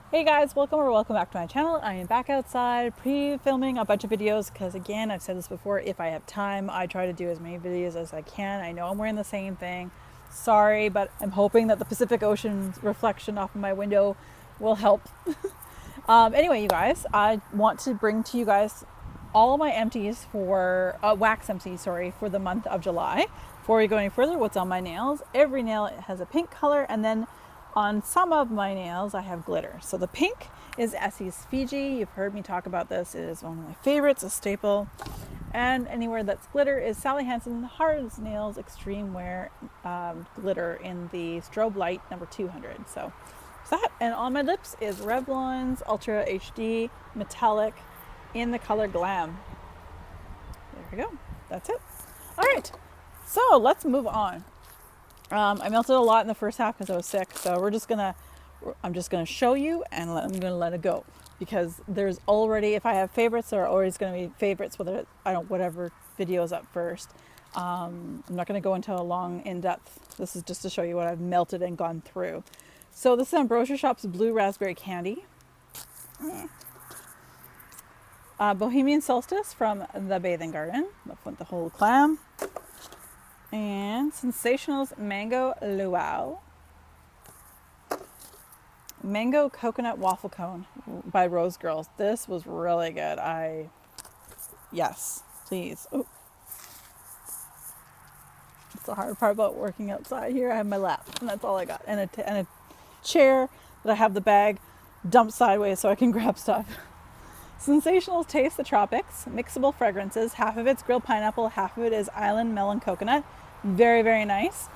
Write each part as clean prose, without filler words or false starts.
Hey guys, welcome back to my channel. I am back outside pre-filming a bunch of videos because again, I've said this before, if I have time, I try to do as many videos as I can. I know I'm wearing the same thing. Sorry, but I'm hoping that the Pacific Ocean reflection off of my window will help. Anyway, you guys, I want to bring to you guys all of my empties for wax empties, sorry, for the month of July. Before we go any further, what's on my nails? Every nail has a pink color, and then on some of my nails, I have glitter. So the pink is Essie's Fiji. You've heard me talk about this. It is one of my favorites, a staple. And anywhere that's glitter is Sally Hansen Hard Nails Extreme Wear glitter in the strobe light number 200. So that, and on my lips is Revlon's Ultra HD Metallic in the color Glam. There we go. That's it. All right. So let's move on. I melted a lot in the first half because I was sick, so I'm just gonna show you, and I'm gonna let it go because there's already, if I have favorites, there are always gonna be favorites. Whatever video is up first. I'm not gonna go into a long in-depth. This is just to show you what I've melted and gone through. So this is Ambrosia Shop's Blue Raspberry Candy. Bohemian Solstice from the Bathing Garden. I'll put the whole clam. And Sensational's Mango Luau. Mango Coconut Waffle Cone by Rose Girls. This was really good. Yes, please. Ooh. It's the hard part about working outside here. I have my lap, and that's all I got. And a chair that I have the bag dumped sideways so I can grab stuff. Sensational's Taste the Tropics. Mixable fragrances. Half of it's grilled pineapple, half of it is island melon coconut. Very, very nice.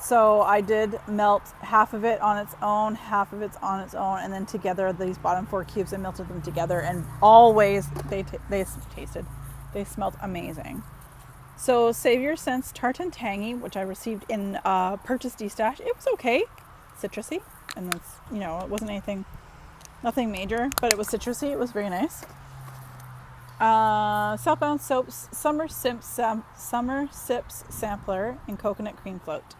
So I did melt half of it on its own, half of it's on its own, and then together these bottom 4 cubes, I melted them together, and always they smelled amazing. So Save Your Sense Tart and Tangy, which I received in purchase de-stash. It was okay, citrusy, and that's, it wasn't nothing major, but it was citrusy. It was very nice. Southbound Soaps Summer Sips Sampler in Coconut Cream Float.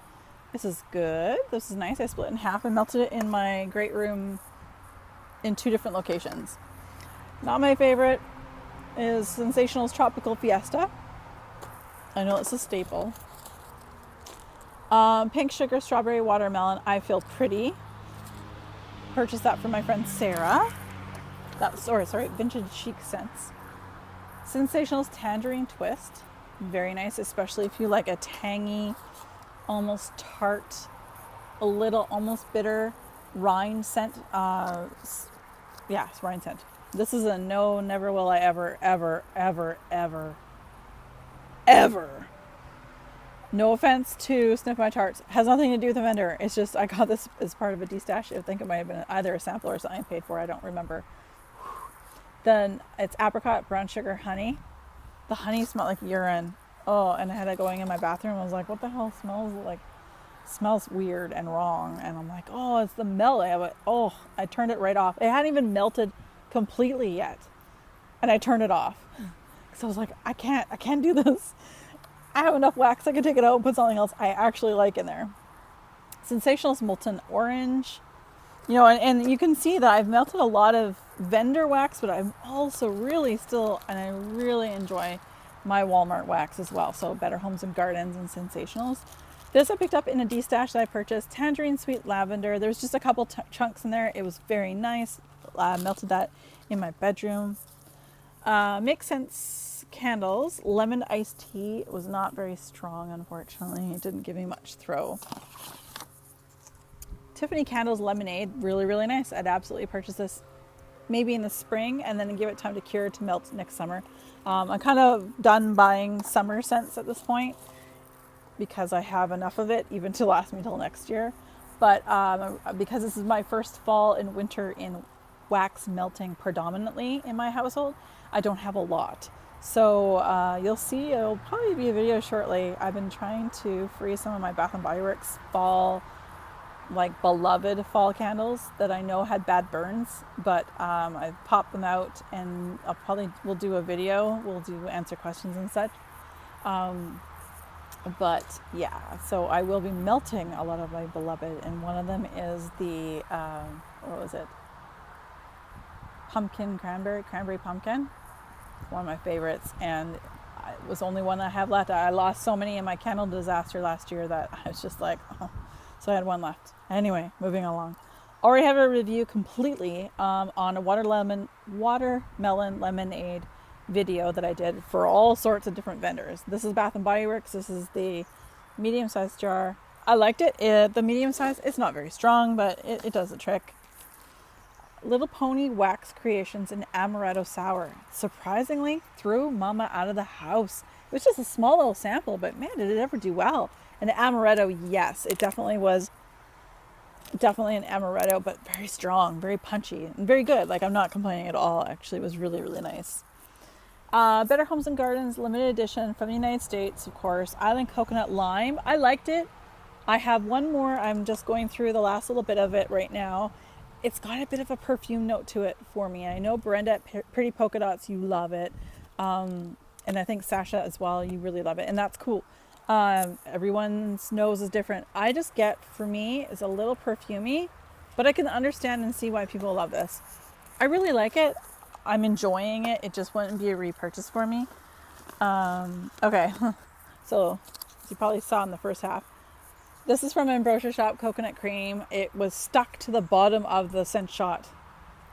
This is good. This is nice. I split it in half and melted it in my great room in 2 different locations. Not my favorite is Sensational's Tropical Fiesta. I know it's a staple. Pink Sugar Strawberry Watermelon I Feel Pretty. Purchased that from my friend Sarah. Vintage Chic Scents. Sensational's Tangerine Twist. Very nice, especially if you like a tangy, almost tart, a little almost bitter rind scent. It's rind scent. This is a no, never will I ever, ever, ever, ever, ever. No offense to Sniff My Tarts. Has nothing to do with the vendor. It's just I got this as part of a de-stash. I think it might have been either a sample or something I paid for. I don't remember. Then it's apricot, brown sugar, honey. The honey smelled like urine. Oh, and I had it going in my bathroom. I was like, what the hell smells weird and wrong. And I'm like, oh, it's the melt. I turned it right off. It hadn't even melted completely yet. And I turned it off. So I was like, I can't do this. I have enough wax. I can take it out and put something else I actually like in there. Sensational's Molten Orange. And you can see that I've melted a lot of vendor wax, but I'm also and I really enjoy my Walmart wax as well. So Better Homes and Gardens and Sensationals. This I picked up in a de-stash that I purchased. Tangerine Sweet Lavender. There's just a couple chunks in there. It was very nice. Melted that in my bedroom. Make Sense Candles. Lemon Iced Tea. It was not very strong, unfortunately. It didn't give me much throw. Tiffany Candles Lemonade, really, really nice. I'd absolutely purchase this maybe in the spring and then give it time to cure to melt next summer. I'm kind of done buying summer scents at this point because I have enough of it even to last me till next year. But because this is my first fall and winter in wax melting predominantly in my household, I don't have a lot. So you'll see, it'll probably be a video shortly. I've been trying to freeze some of my Bath & Body Works fall, beloved fall candles that I know had bad burns, but I popped them out, and we'll do a video. We'll answer questions and such. But yeah, so I will be melting a lot of my beloved, and one of them is the what was it? pumpkin cranberry pumpkin. One of my favorites, and it was only one I have left. I lost so many in my candle disaster last year that I was just like, oh. So I had one left. Anyway, moving along. Already have a review completely on a watermelon lemonade video that I did for all sorts of different vendors. This is Bath and Body Works. This is the medium-sized jar. I liked it. The medium size, it's not very strong, but it does the trick. Little Pony Wax Creations and Amaretto Sour. Surprisingly, threw Mama out of the house. It was just a small little sample, but man, did it ever do well. And the Amaretto, yes, it definitely was definitely an Amaretto, but very strong, very punchy, and very good. Like, I'm not complaining at all. Actually, it was really, really nice. Better Homes and Gardens limited edition from the United States, of course. Island Coconut Lime. I liked it. I have one more. I'm just going through the last little bit of it right now. It's got a bit of a perfume note to it for me. I know Brenda at Pretty Polka Dots, you love it. And I think Sasha as well, you really love it. And that's cool. Everyone's nose is different. I just get, for me, it's a little perfumey, but I can understand and see why people love this. I really like it. I'm enjoying it. It just wouldn't be a repurchase for me. Okay. So, as you probably saw in the first half, this is from Ambrosia Shop Coconut Cream. It was stuck to the bottom of the scent shot,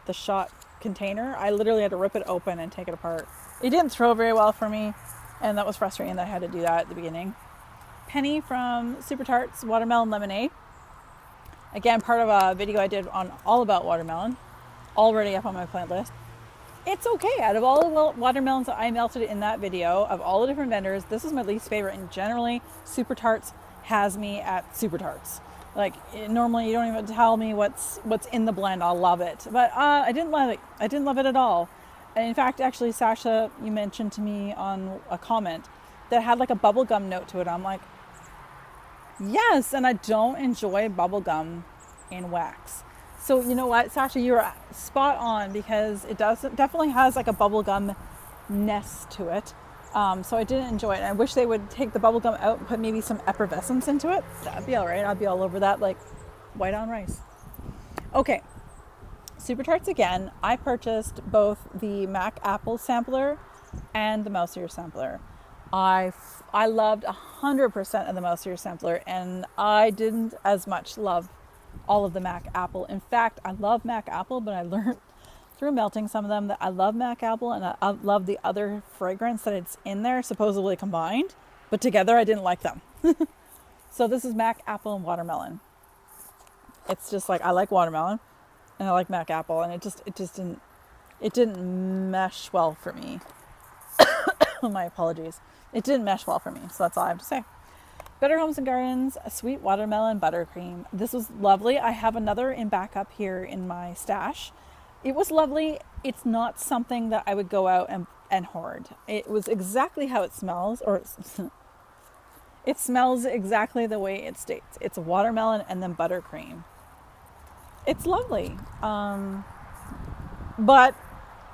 the shot container. I literally had to rip it open and take it apart. It didn't throw very well for me, and that was frustrating that I had to do that at the beginning. Penny from Super Tarts Watermelon Lemonade. Again, part of a video I did on all about watermelon, already up on my plant list. It's okay. Out of all the watermelons that I melted in that video, of all the different vendors, this is my least favorite. And generally, Super Tarts has me at Super Tarts. Like, normally you don't even tell me what's in the blend. I'll love it. But I didn't love it. I didn't love it at all. And in fact, actually, Sasha, you mentioned to me on a comment that had like a bubblegum note to it. I'm like, yes, and I don't enjoy bubblegum in wax. So you know what, Sasha, you're spot on, because it definitely has like a bubblegum-ness to it. So I didn't enjoy it. And I wish they would take the bubblegum out and put maybe some effervescence into it. That'd be all right. I'd be all over that, like white on rice. Okay, Super Tarts again. I purchased both the Mac Apple sampler and the mouse ear sampler. I loved 100% of the mouse ear sampler, and I didn't as much love all of the Mac Apple. In fact, I love Mac Apple, but I learned through melting some of them that I love Mac Apple, and I love the other fragrance that it's in there, supposedly combined, but together I didn't like them. So this is Mac Apple and watermelon. It's just like, I like watermelon and I like Mac Apple, and it didn't mesh well for me. My apologies. It didn't mesh well for me, so that's all I have to say. Better Homes and Gardens, a sweet watermelon buttercream. This was lovely. I have another in backup here in my stash. It was lovely. It's not something that I would go out and hoard. It was exactly how it smells, or it smells exactly the way it states. It's a watermelon and then buttercream. It's lovely. But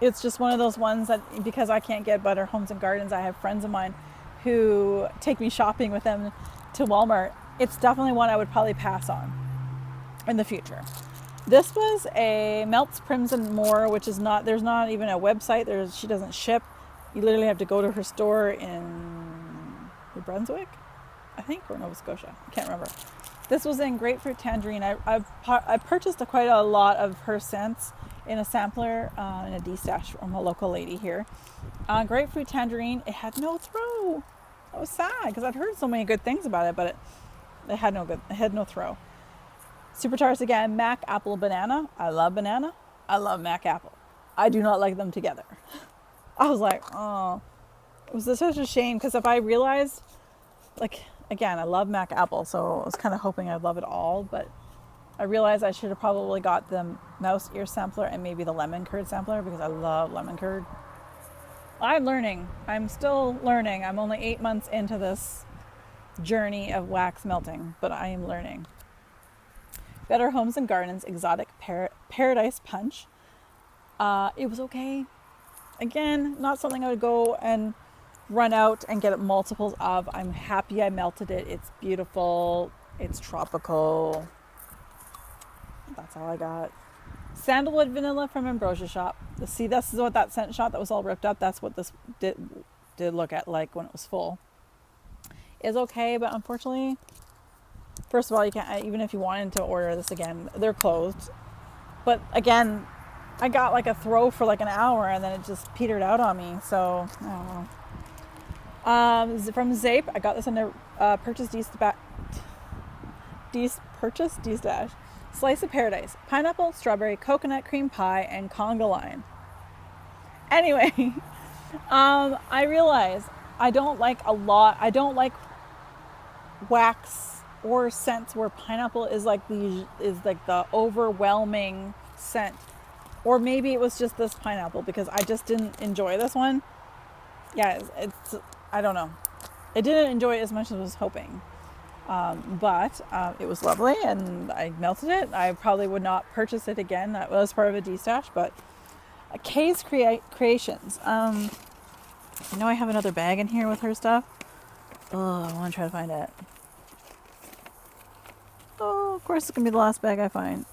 it's just one of those ones that, because I can't get Better Homes and Gardens, I have friends of mine who take me shopping with them to Walmart. It's definitely one I would probably pass on in the future. This was a Melts Prims and More, which is not, there's not even a website. She doesn't ship. You literally have to go to her store in New Brunswick, I think, or Nova Scotia. I can't remember. This was in Grapefruit Tangerine. I purchased quite a lot of her scents in a sampler, in a D-stash from a local lady here. Grapefruit Tangerine, it had no throw. I was sad because I'd heard so many good things about it, but it had no throw. Super Tarts again, Mac Apple Banana. I love banana. I love Mac Apple. I do not like them together. I was like, oh, it was such a shame, because if I realized, like, again, I love Mac Apple, so I was kind of hoping I'd love it all, but I realized I should have probably got the mouse ear sampler and maybe the lemon curd sampler, because I love lemon curd. I'm learning. I'm still learning. I'm only 8 months into this journey of wax melting, but I am learning. Better Homes and Gardens Exotic Paradise Punch. It was okay. Again, not something I would go and run out and get multiples of. I'm happy I melted it. It's beautiful. It's tropical. That's all I got. Sandalwood vanilla from Ambrosia Shop. See, this is what that scent shot that was all ripped up. That's what this did look at like when it was full. Is okay, but unfortunately, first of all, you can't, even if you wanted to order this again, they're closed. But again, I got like a throw for like an hour and then it just petered out on me. So I don't know. From Zape, I got this under purchase D-Stash. Slice of Paradise, pineapple, strawberry, coconut cream pie, and conga line. Anyway, I realize I don't like wax or scents where pineapple is like the overwhelming scent. Or maybe it was just this pineapple because I just didn't enjoy this one. Yeah, it's I don't know. I didn't enjoy it as much as I was hoping. But it was lovely and I melted it. I probably would not purchase it again. That was part of a D-Stash, but Kay's Creations. I know I have another bag in here with her stuff. Oh, I want to try to find it. Oh, of course it's going to be the last bag I find.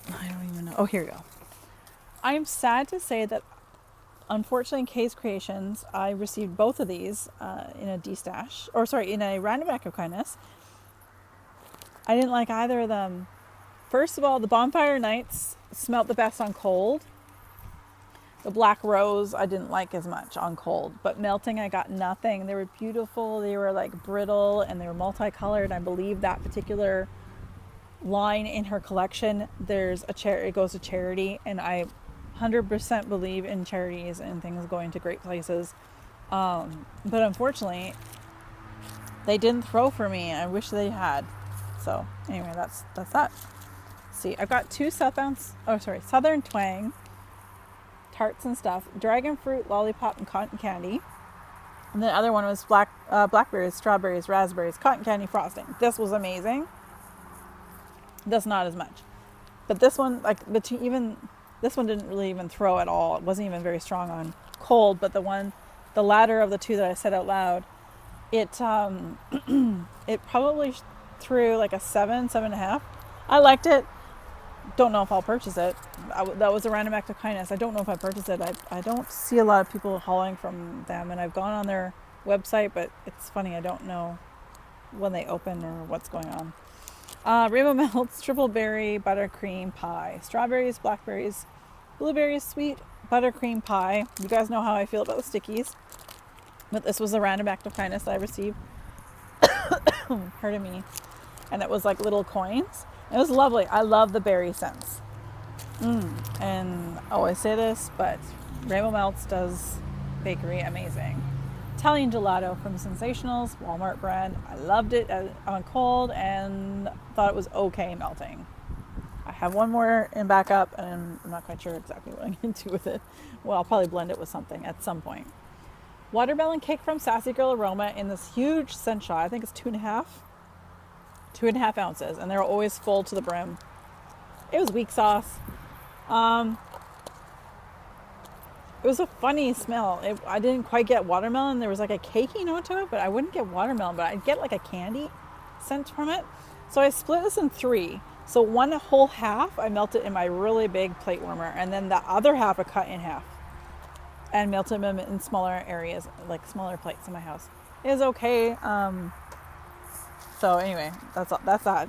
I don't even know. Oh, here we go. I'm sad to say that unfortunately in Kay's Creations, I received both of these in a D-Stash, in a random act of kindness. I didn't like either of them. First of all, the Bonfire Nights smelled the best on cold. The Black Rose I didn't like as much on cold, but melting I got nothing. They were beautiful, they were like brittle, and they were multicolored. I believe that particular line in her collection, it goes to charity, and I 100% believe in charities and things going to great places. But unfortunately, they didn't throw for me. I wish they had. So anyway, that's that. See, I've got two Southern Twang tarts and stuff, dragon fruit, lollipop, and cotton candy. And the other one was blackberries, strawberries, raspberries, cotton candy frosting. This was amazing. This not as much. But this one, this one didn't really even throw at all. It wasn't even very strong on cold, but the latter of the two that I said out loud, it probably threw like a 7.5. I liked it. Don't know if I'll purchase it. That was a random act of kindness. I don't know if I purchased it. I don't see a lot of people hauling from them, and I've gone on their website, but it's funny. I don't know when they open or what's going on. Rainbow Melts, triple berry, buttercream pie, strawberries, blackberries, blueberries, sweet buttercream pie. You guys know how I feel about the stickies, but this was a random act of kindness that I received. Pardon me. And it was like little coins. It was lovely. I love the berry scents. And I always say this, but Rainbow Melts does bakery amazing. Italian gelato from Sensationals, Walmart brand. I loved it on cold and thought it was okay melting. I have one more in backup and I'm not quite sure exactly what I'm going to do with it. Well, I'll probably blend it with something at some point. Watermelon cake from Sassy Girl Aroma in this huge scent shot. I think it's 2.5 ounces, and they're always full to the brim. It was weak sauce. It was a funny smell. I didn't quite get watermelon. There was like a cakey note to it, but I wouldn't get watermelon, but I'd get like a candy scent from it. So I split this in 3. So one whole half I melted in my really big plate warmer, and then the other half I cut in half and melted them in smaller areas, like smaller plates in my house. It was okay. So anyway, that's that.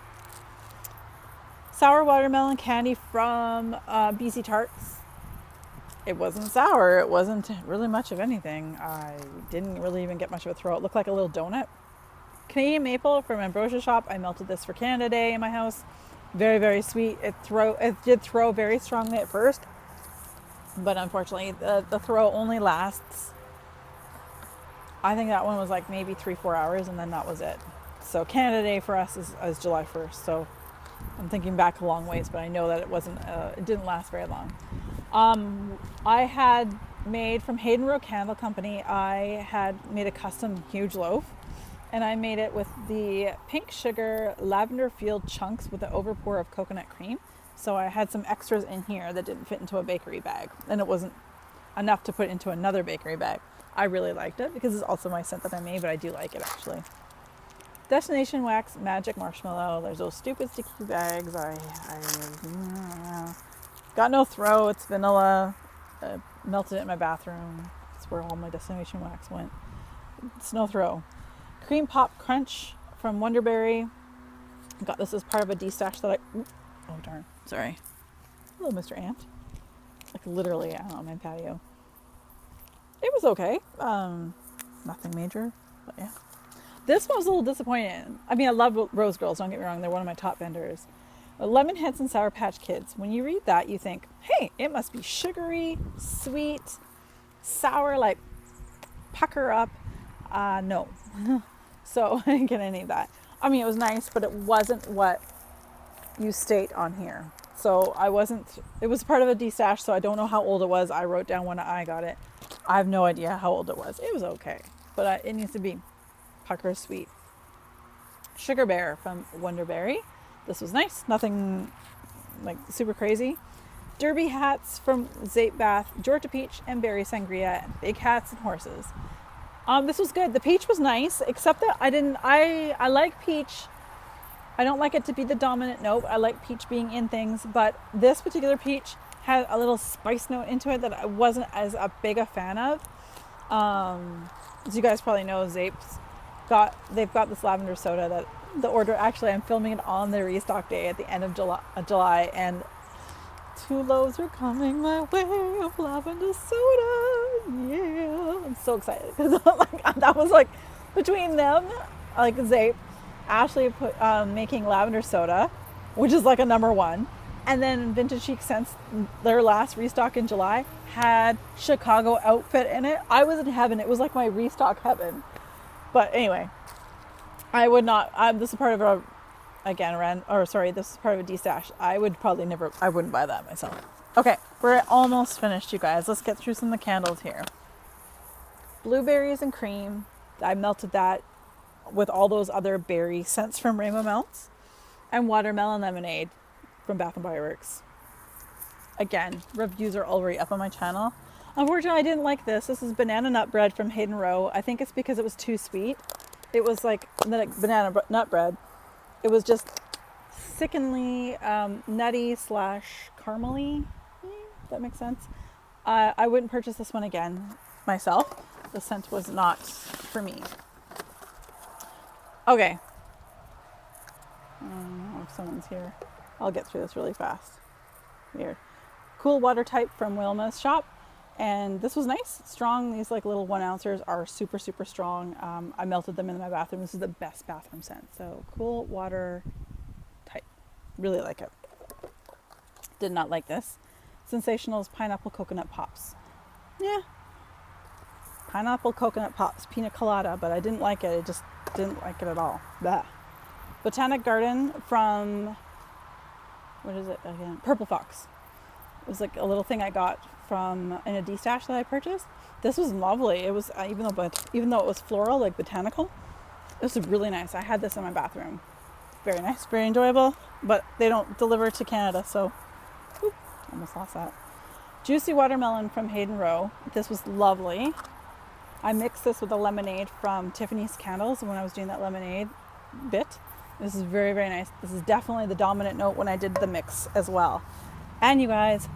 Sour watermelon candy from BC Tarts. It wasn't sour. It wasn't really much of anything. I didn't really even get much of a throw. It looked like a little donut. Canadian maple from Ambrosia Shop. I melted this for Canada Day in my house. Very, very sweet. It did throw very strongly at first, but unfortunately the throw only lasts, I think that one was like maybe 3-4 hours, and then that was it. So Canada Day for us is July 1st. So I'm thinking back a long ways, but I know that it didn't last very long. I had made from Hayden Row Candle Company, I had made a custom huge loaf, and I made it with the pink sugar lavender field chunks with the overpour of coconut cream. So I had some extras in here that didn't fit into a bakery bag, and it wasn't enough to put into another bakery bag. I really liked it because it's also my scent that I made, but I do like it actually. Destination Wax Magic Marshmallow. There's those stupid sticky bags. Got no throw. It's vanilla. Melted it in my bathroom. That's where all my destination wax went. It's no throw. Cream Pop Crunch from Wonderberry. Got this as part of a de-stash that oh darn, sorry. Hello, Mr. Ant. Like literally out on my patio. It was okay. Nothing major, but yeah. This one was a little disappointing. I mean, I love Rose Girls, don't get me wrong. They're one of my top vendors. Lemon Heads and Sour Patch Kids. When you read that, you think, hey, it must be sugary, sweet, sour, like pucker up. No. So I didn't get any of that. I mean, it was nice, but it wasn't what you state on here. So it was part of a de-stash, so I don't know how old it was. I wrote down when I got it. I have no idea how old it was. It was okay, but it needs to be pucker sweet. Sugar Bear from Wonderberry. This was nice. Nothing like super crazy. Derby hats from Zape Bath, Georgia Peach and Berry Sangria, Big Hats and Horses. This was good. The peach was nice, except that I like peach. I don't like it to be the dominant note. I like peach being in things, but this particular peach had a little spice note into it that I wasn't as a big a fan of. As you guys probably know, they've got this lavender soda that the order, actually I'm filming it on the restock day at the end of July, and 2 loaves are coming my way of lavender soda. Yeah, I'm so excited because that was like between them, like Zape, Ashley making lavender soda, which is like a number one, and then Vintage Chic Scents, their last restock in July had Chicago outfit in it. I was in heaven. It was like my restock heaven. But anyway, I would not. This is part of this is part of a de-stash. I wouldn't buy that myself. Okay, we're almost finished, you guys. Let's get through some of the candles here. Blueberries and cream. I melted that with all those other berry scents from Rainbow Melts. And watermelon lemonade from Bath & Body Works. Again, reviews are already up on my channel. Unfortunately, I didn't like this. This is banana nut bread from Hayden Rowe. I think it's because it was too sweet. It was like banana nut bread. It was just sickeningly nutty / caramely. If that makes sense. I wouldn't purchase this one again myself. The scent was not for me. Okay. I don't know if someone's here. I'll get through this really fast. Weird. Cool water type from Wilma's shop. And this was nice, strong. These like little 1 ounces are super, super strong. I melted them in my bathroom. This is the best bathroom scent. So cool water type. Really like it. Did not like this. Sensational's Pineapple Coconut Pops. Yeah. Pineapple Coconut Pops, Pina Colada, but I didn't like it. I just didn't like it at all. Blah. Botanic Garden from, what is it again? Purple Fox. It was like a little thing I got from in a de-stash that I purchased. This was lovely. It was even though it was floral, like botanical, it was really nice. I had this in my bathroom. Very nice, very enjoyable. But they don't deliver to Canada, so almost lost that. Juicy watermelon from Hayden Rowe. This was lovely. I mixed this with a lemonade from Tiffany's Candles when I was doing that lemonade bit. This is very, very nice. This is definitely the dominant note when I did the mix as well. And you guys,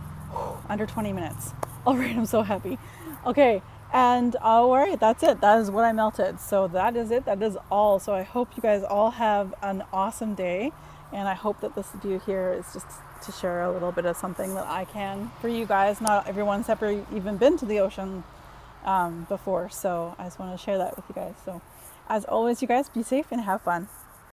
under 20 minutes. All right, I'm so happy. Okay, and all right, that's it. That is what I melted. So that is it. That is all. So I hope you guys all have an awesome day. And I hope that this view here is just to share a little bit of something that I can for you guys. Not everyone's ever even been to the ocean before. So I just want to share that with you guys. So as always, you guys be safe and have fun.